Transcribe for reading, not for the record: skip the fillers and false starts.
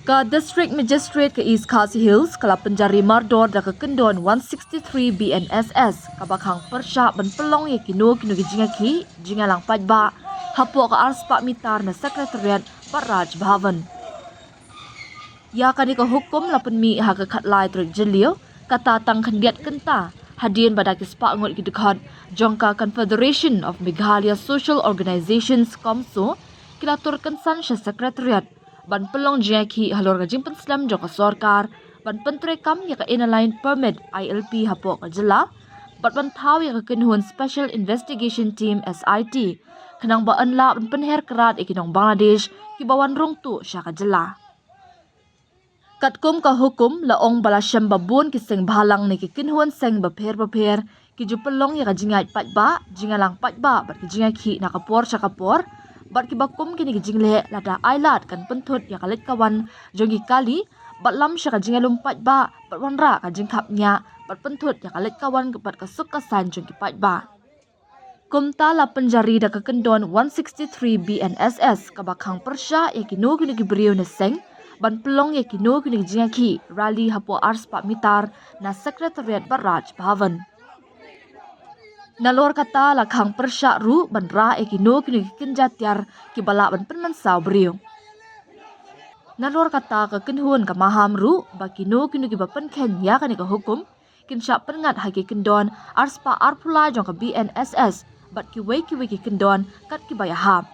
Ka District Magistrate ke East Khasi Hills kala penjari mardor da ke kendon 163 BNSS kabakang persya ben pelong ye kino jinga ki jinga lang pajba hapo ka arspa mitar na sekretariat Raj Bhavan. Ya kani ka hukum lapen mi ha ka khatlai trik jelio kata tang khendiat kenta hadien badak spa ngot ki dekat jongka Confederation of Meghalaya Social Organizations Komso kilatur kensan sya sekretariat ban pelong jaki halor gajing penslam joka sorkar ban pentrekam ya ka inaline permit ILP hapo ka jela ban thau ya ka kenhuan Special Investigation Team SIT kenang ba anla ban penher kerat ikinong Bangladesh ki bawan rong tu sya ka jela. Katkum ka hukum laong balasham babun ki seng bhalang ni ki kinhuan seng bapher ki ju pelong ya ka jingat patba jingalang patba bat ki jinga ki nakapor sakapor bat ki bakum kini ki jingle lada ailat kan pentut ya kalit kawan jongi kali bat lam sya ka jingalum patba bat wanra ka jingkapnya bat pentut ya kalit kawan bat kasuk kasan jongi patba. Kumta la penjari da ka kendon 163 BNSS kabakang persya ya kino kini ki beriu na seng ban pelong ye kino kini jinga ki rally hapo arspa mitar na sekretariat Raj Bhavan. Nalor kata lakhang persya ru ban ra e kino kini kinjatiar ki bala ban penman saw beriu. Nalor kata ka kenhuan ka maham ru ba kino kini ki bapen ken ya kani ka hukum kinsya pengat haki kendon arspa arpula jong ka BNSS bat ki wei ki kendon kat ki bayaham.